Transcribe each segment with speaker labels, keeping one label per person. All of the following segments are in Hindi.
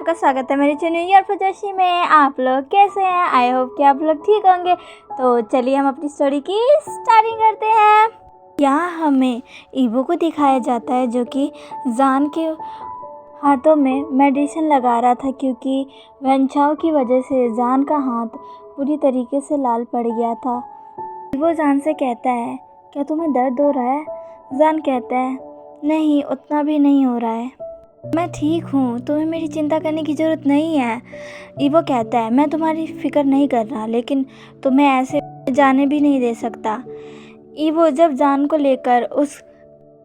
Speaker 1: आपका स्वागत है मेरे चैनल ईयर फजशी में। आप लोग कैसे हैं? आई होप कि आप लोग ठीक होंगे। तो चलिए हम अपनी स्टोरी की स्टार्टिंग करते हैं। यहाँ हमें ईवो को दिखाया जाता है जो कि जान के हाथों में मेडिसिन लगा रहा था, क्योंकि वंचाव की वजह से जान का हाथ पूरी तरीके से लाल पड़ गया था। ईवो जान से कहता है, क्या तुम्हें दर्द हो रहा है? जान कहता है, नहीं, उतना भी नहीं हो रहा है, मैं ठीक हूँ, तुम्हें मेरी चिंता करने की ज़रूरत नहीं है। ईवो कहता है, मैं तुम्हारी फिक्र नहीं कर रहा, लेकिन तुम्हें ऐसे जाने भी नहीं दे सकता। ईवो जब जान को लेकर उस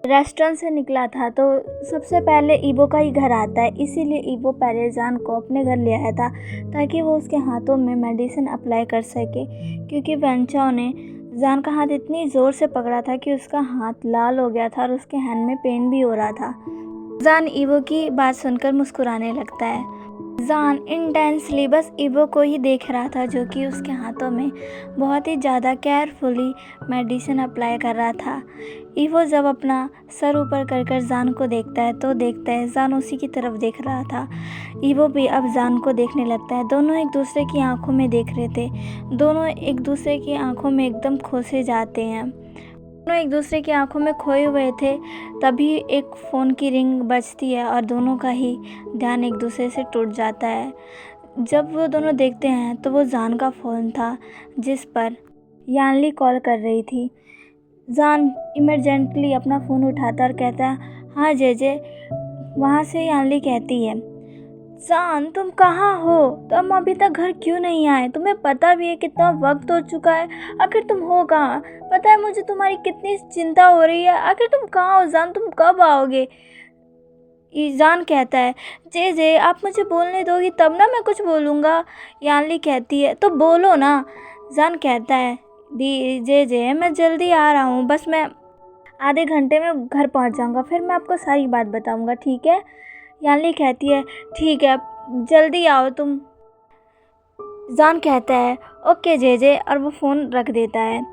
Speaker 1: रेस्टोरेंट से निकला था तो सबसे पहले ईवो का ही घर आता है, इसीलिए ईवो पहले जान को अपने घर ले आया था ताकि वो उसके हाथों में मेडिसिन अप्लाई कर सके, क्योंकि वेंचाओ ने जान का हाथ इतनी ज़ोर से पकड़ा था कि उसका हाथ लाल हो गया था और उसके हैंड में पेन भी हो रहा था। जान ईवो की बात सुनकर मुस्कुराने लगता है। जान इंटेंसली बस ईवो को ही देख रहा था, जो कि उसके हाथों में बहुत ही ज़्यादा केयरफुली मेडिसिन अप्लाई कर रहा था। ईवो जब अपना सर ऊपर कर कर जान को देखता है तो देखता है जान उसी की तरफ देख रहा था। ईवो भी अब जान को देखने लगता है। दोनों एक दूसरे की आंखों में देख रहे थे। दोनों एक दूसरे की आंखों में एकदम खो से जाते हैं। दोनों एक दूसरे की आंखों में खोए हुए थे। तभी एक फ़ोन की रिंग बजती है और दोनों का ही ध्यान एक दूसरे से टूट जाता है। जब वो दोनों देखते हैं तो वो जान का फ़ोन था, जिस पर यानली कॉल कर रही थी। जान इमरजेंटली अपना फ़ोन उठाता और कहता है, हाँ जेजे। वहाँ से यानली कहती है, जान तुम कहाँ हो? तुम अभी तक घर क्यों नहीं आए? तुम्हें पता भी है कितना वक्त हो चुका है, आखिर तुम हो कहाँ? पता है मुझे तुम्हारी कितनी चिंता हो रही है, आखिर तुम कहाँ हो जान? तुम कब आओगे? जान कहता है, जे जे आप मुझे बोलने दोगी तब ना मैं कुछ बोलूँगा। यानली कहती है, तो बोलो ना। जान कहता है, दी जे जे मैं जल्दी आ रहा हूँ, बस मैं आधे घंटे में घर पहुँच जाऊँगा, फिर मैं आपको सारी बात बताऊँगा, ठीक है? यानली कहती है, ठीक है, जल्दी आओ तुम। जान कहता है, ओके जेजे, और वो फ़ोन रख देता है।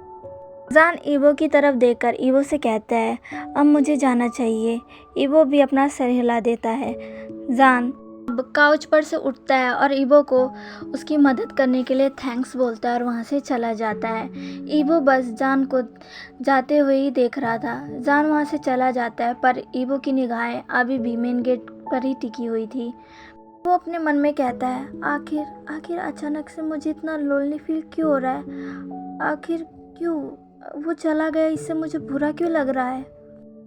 Speaker 1: जान ईवो की तरफ देखकर ईवो से कहता है, अब मुझे जाना चाहिए। ईवो भी अपना सर हिला देता है। जान अब काउच पर से उठता है और ईवो को उसकी मदद करने के लिए थैंक्स बोलता है और वहाँ से चला जाता है। ईवो बस जान को जाते हुए ही देख रहा था। जान वहाँ से चला जाता है, पर ईवो की निगाहें अभी भी मेन गेट पर ही टिकी हुई थी। वो अपने मन में कहता है, आखिर अचानक से मुझे इतना लोनली फील क्यों हो रहा है? आखिर क्यों वो चला गया? इससे मुझे बुरा क्यों लग रहा है?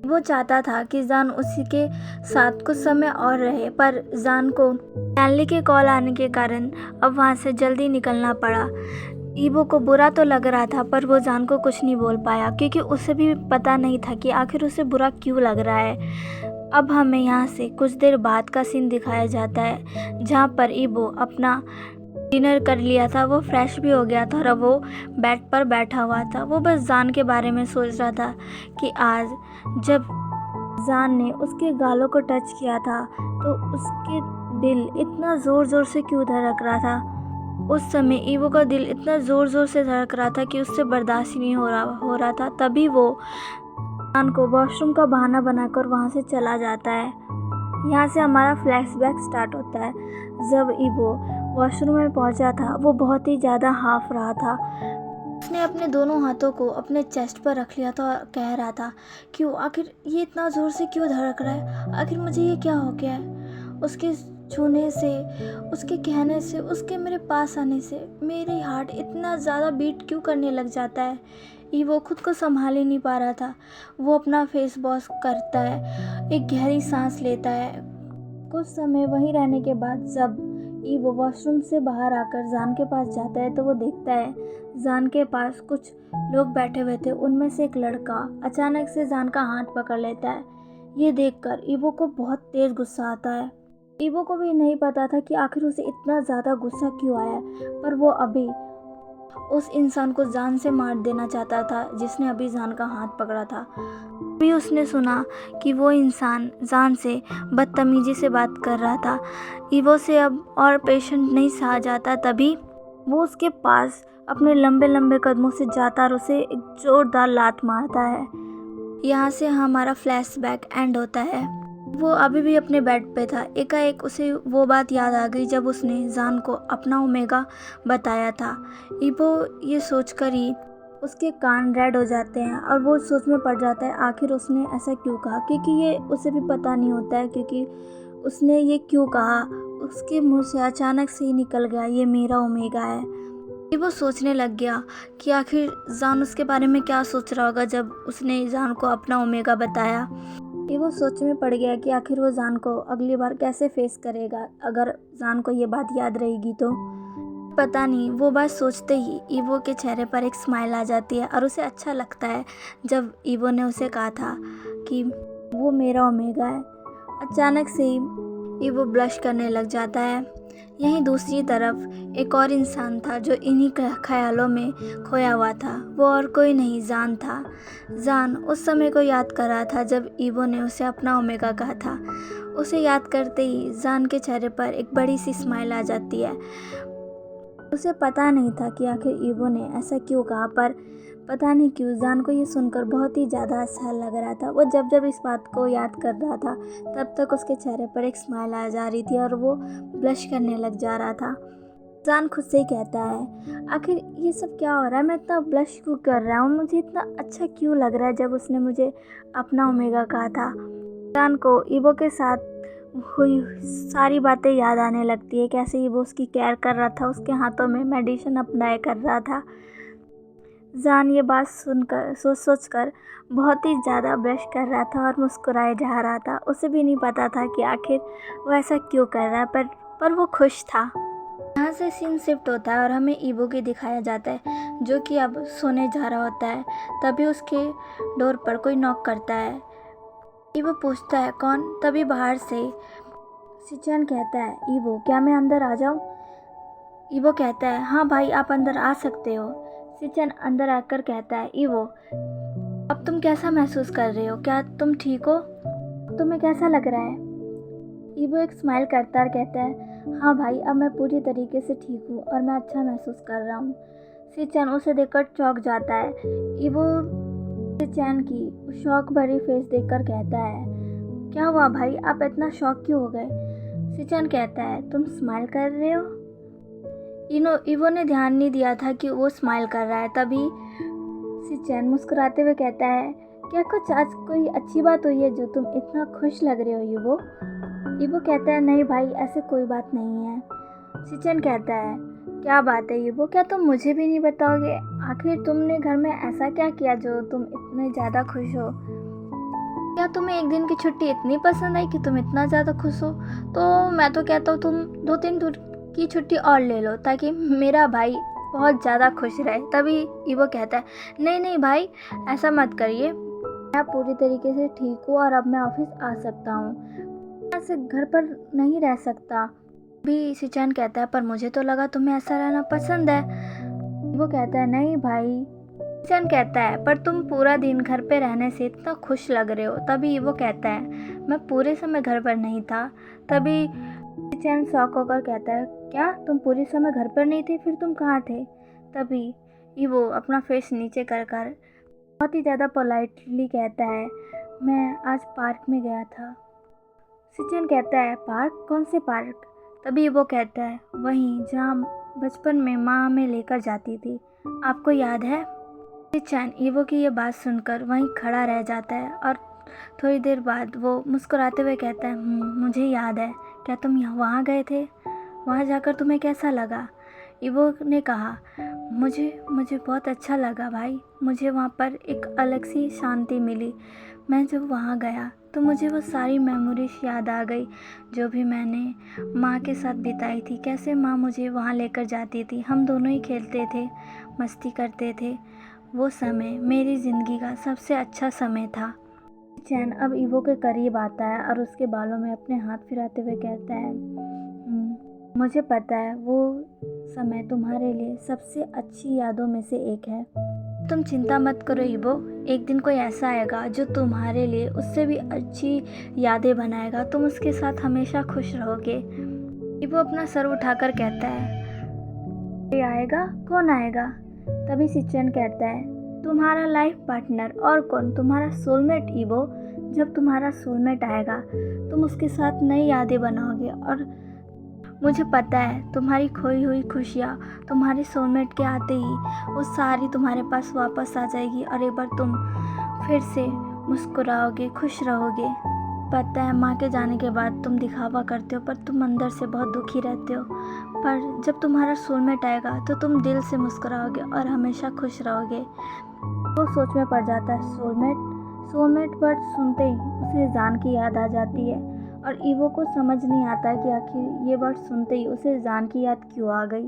Speaker 1: वो चाहता था कि जान उसी के साथ कुछ समय और रहे, पर जान को यानली के कॉल आने के कारण अब वहाँ से जल्दी निकलना पड़ा। ईवो को बुरा तो लग रहा था, पर वो जान को कुछ नहीं बोल पाया, क्योंकि उसे भी पता नहीं था कि आखिर उसे बुरा क्यों लग रहा है। अब हमें यहाँ से कुछ देर बाद का सीन दिखाया जाता है, जहाँ पर ईवो अपना डिनर कर लिया था, वो फ्रेश भी हो गया था और वो बेड पर बैठा हुआ था। वो बस जान के बारे में सोच रहा था कि आज जब जान ने उसके गालों को टच किया था तो उसके दिल इतना ज़ोर ज़ोर से क्यों धड़क रहा था। उस समय ईवो का दिल इतना ज़ोर ज़ोर से धड़क रहा था कि उससे बर्दाश्त ही नहीं हो रहा था। तभी वो जान को वॉशरूम का बहाना बनाकर वहाँ से चला जाता है। यहाँ से हमारा फ्लैशबैक स्टार्ट होता है। जब ईवो वॉशरूम में पहुँचा था, वो बहुत ही ज़्यादा हाफ रहा था। उसने अपने दोनों हाथों को अपने चेस्ट पर रख लिया था और कह रहा था, क्यों? आखिर ये इतना ज़ोर से क्यों धड़क रहा है? आखिर मुझे ये क्या हो गया है? उसके छूने से, उसके कहने से, उसके मेरे पास आने से मेरी हार्ट इतना ज़्यादा बीट क्यों करने लग जाता है? ईवो खुद को संभाल ही नहीं पा रहा था। वो अपना फेस वॉश करता है, एक गहरी सांस लेता है। कुछ समय वहीं रहने के बाद जब ईवो वॉशरूम से बाहर आकर जान के पास जाता है तो वो देखता है जान के पास कुछ लोग बैठे हुए थे। उनमें से एक लड़का अचानक से जान का हाथ पकड़ लेता है। ये देखकर ईवो को बहुत तेज़ गुस्सा आता है। ईवो को भी नहीं पता था कि आखिर उसे इतना ज़्यादा गुस्सा क्यों आया, पर वो अभी उस इंसान को जान से मार देना चाहता था जिसने अभी जान का हाथ पकड़ा था। भी उसने सुना कि वो इंसान जान से बदतमीजी से बात कर रहा था। ईवो से अब और पेशेंट नहीं सहा जाता, तभी वो उसके पास अपने लंबे लंबे कदमों से जाता और उसे एक जोरदार लात मारता है। यहाँ से हमारा फ्लैशबैक एंड होता है। वो अभी भी अपने बेड पे था। एकाएक उसे वो बात याद आ गई जब उसने जान को अपना ओमेगा बताया था। इबो ये सोचकर ही उसके कान रेड हो जाते हैं और वो सोच में पड़ जाता है आखिर उसने ऐसा क्यों कहा, क्योंकि ये उसे भी पता नहीं होता है क्योंकि उसने ये क्यों कहा। उसके मुंह से अचानक से ही निकल गया ये मेरा ओमेगा है। ये वो सोचने लग गया कि आखिर जान उसके बारे में क्या सोच रहा होगा जब उसने जान को अपना ओमेगा बताया। ये वो सोच में पड़ गया कि आखिर वो जान को अगली बार कैसे फेस करेगा अगर जान को ये बात याद रहेगी तो। पता नहीं, वो बात सोचते ही ईवो के चेहरे पर एक स्माइल आ जाती है और उसे अच्छा लगता है जब ईवो ने उसे कहा था कि वो मेरा ओमेगा है। अचानक से ही ईवो ब्लश करने लग जाता है। यहीं दूसरी तरफ एक और इंसान था जो इन्हीं ख्यालों में खोया हुआ था। वो और कोई नहीं, जान था। जान उस समय को याद कर रहा था जब ईवो ने उसे अपना ओमेगा कहा था। उसे याद करते ही जान के चेहरे पर एक बड़ी सी स्माइल आ जाती है। उसे पता नहीं था कि आखिर ईवो ने ऐसा क्यों कहा, पर पता नहीं क्यों जान को ये सुनकर बहुत ही ज़्यादा अच्छा लग रहा था। वो जब जब इस बात को याद कर रहा था तब तक उसके चेहरे पर एक स्माइल आ जा रही थी और वो ब्लश करने लग जा रहा था। जान खुद से ही कहता है आखिर ये सब क्या हो रहा है, मैं इतना ब्लश क्यों कर रहा हूँ, मुझे इतना अच्छा क्यों लग रहा है जब उसने मुझे अपना ओमेगा कहा था। जान को ईवो के साथ हुई सारी बातें याद आने लगती है, कैसे ईवो उसकी केयर कर रहा था, उसके हाथों में मेडिसिन अप्लाई कर रहा था। जान ये बात सुनकर सोच कर बहुत ही ज़्यादा ब्रश कर रहा था और मुस्कुराए जा रहा था। उसे भी नहीं पता था कि आखिर वो ऐसा क्यों कर रहा है, पर वो खुश था। यहाँ से सीन शिफ्ट होता है और हमें ईवो की दिखाया जाता है जो कि अब सोने जा रहा होता है। तभी उसके डोर पर कोई नॉक करता है। ईवो पूछता है कौन। तभी बाहर से सिचन कहता है ईवो क्या मैं अंदर आ जाऊँ। ईवो कहता है हाँ भाई आप अंदर आ सकते हो। सिचन अंदर आकर कहता है ईवो अब तुम कैसा महसूस कर रहे हो, क्या तुम ठीक हो, तुम्हें कैसा लग रहा है। ईवो एक स्माइल करता और कहता है हाँ भाई अब मैं पूरी तरीके से ठीक हूँ और मैं अच्छा महसूस कर रहा हूँ। सिचन उसे देखकर चौंक जाता है। ईवो सिचन की शौक भरी फेस देखकर कहता है क्या हुआ भाई, आप इतना शौक क्यों हो गए। सिचन कहता है तुम स्माइल कर रहे हो। ईवो ने ध्यान नहीं दिया था कि वो स्माइल कर रहा है। तभी सिचन मुस्कुराते हुए कहता है क्या कुछ आज कोई अच्छी बात हुई है जो तुम इतना खुश लग रहे हो ईवो। ईवो कहता है नहीं भाई ऐसे कोई बात नहीं है। सिचन कहता है क्या बात है ईवो, क्या तुम मुझे भी नहीं बताओगे, आखिर तुमने घर में ऐसा क्या किया जो तुम इतने ज़्यादा खुश हो। क्या तुम्हें एक दिन की छुट्टी इतनी पसंद आई कि तुम इतना ज़्यादा खुश हो। तो मैं तो कहता हूँ तुम 2-3 दिन की छुट्टी और ले लो ताकि मेरा भाई बहुत ज़्यादा खुश रहे। तभी ईवो कहता है नहीं नहीं भाई ऐसा मत करिए, मैं पूरी तरीके से ठीक हूँ और अब मैं ऑफिस आ सकता हूँ, ऐसे घर पर नहीं रह सकता। भी सिचन कहता है पर मुझे तो लगा तुम्हें ऐसा रहना पसंद है। वो कहता है नहीं भाई। सिचन कहता है पर तुम पूरा दिन घर पे रहने से इतना खुश लग रहे हो। तभी वो कहता है मैं पूरे समय घर पर नहीं था। तभी सिचन शॉक होकर कहता है क्या तुम पूरे समय घर पर नहीं थे, फिर तुम कहाँ थे। तभी वो अपना फेस नीचे कर बहुत ही ज़्यादा पोलाइटली कहता है मैं आज पार्क में गया था। सिचन कहता है पार्क, कौन से पार्क। तभी वो कहता है वहीं जहाँ बचपन में माँ हमें लेकर जाती थी, आपको याद है। सिचन ईवो की ये बात सुनकर वहीं खड़ा रह जाता है और थोड़ी देर बाद वो मुस्कुराते हुए कहता है मुझे याद है, क्या तुम वहाँ गए थे, वहाँ जाकर तुम्हें कैसा लगा। ईवो ने कहा मुझे बहुत अच्छा लगा भाई, मुझे वहाँ पर एक अलग सी शांति मिली। मैं जब वहाँ गया तो मुझे वो सारी मेमोरीज याद आ गई जो भी मैंने माँ के साथ बिताई थी, कैसे माँ मुझे वहाँ लेकर जाती थी, हम दोनों ही खेलते थे, मस्ती करते थे। वो समय मेरी ज़िंदगी का सबसे अच्छा समय था। चैन अब ईवो के करीब आता है और उसके बालों में अपने हाथ फिराते हुए कहता है मुझे पता है वो समय तुम्हारे लिए सबसे अच्छी यादों में से एक है। तुम चिंता मत करो ईवो, एक दिन कोई ऐसा आएगा जो तुम्हारे लिए उससे भी अच्छी यादें बनाएगा, तुम उसके साथ हमेशा खुश रहोगे। ईवो अपना सर उठाकर कहता है ये आएगा, कौन आएगा। तभी सिचन कहता है तुम्हारा लाइफ पार्टनर, और कौन, तुम्हारा सोलमेट ईवो। जब तुम्हारा सोलमेट आएगा तुम उसके साथ नई यादें बनाओगे और मुझे पता है तुम्हारी खोई हुई खुशियाँ तुम्हारे सोलमेट के आते ही वो सारी तुम्हारे पास वापस आ जाएगी और एक बार तुम फिर से मुस्कुराओगे, खुश रहोगे। पता है माँ के जाने के बाद तुम दिखावा करते हो पर तुम अंदर से बहुत दुखी रहते हो, पर जब तुम्हारा सोलमेट आएगा तो तुम दिल से मुस्कुराओगे और हमेशा खुश रहोगे। वो सोच में पड़ जाता है सोलमेट वर्ड सुनते ही उसे जान की याद आ जाती है और ईवो को समझ नहीं आता कि आखिर ये वर्ड सुनते ही उसे जान की याद क्यों आ गई।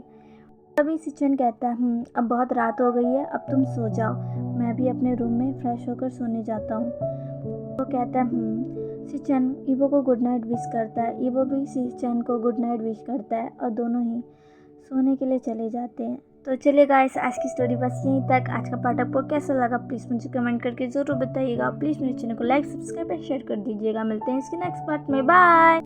Speaker 1: तभी सिचन कहता है अब बहुत रात हो गई है, अब तुम सो जाओ, मैं भी अपने रूम में फ्रेश होकर सोने जाता हूँ। वो कहता है सिचन ईवो को गुड नाइट विश करता है, ईवो भी सिचन को गुड नाइट विश करता है और दोनों ही सोने के लिए चले जाते हैं। तो चलिए गाइस, आज की स्टोरी बस यहीं तक। आज का पार्ट आपको कैसा लगा प्लीज़ मुझे कमेंट करके ज़रूर बताइएगा। प्लीज़ मेरे चैनल को लाइक, सब्सक्राइब और शेयर कर दीजिएगा। मिलते हैं इसके नेक्स्ट पार्ट में। बाय।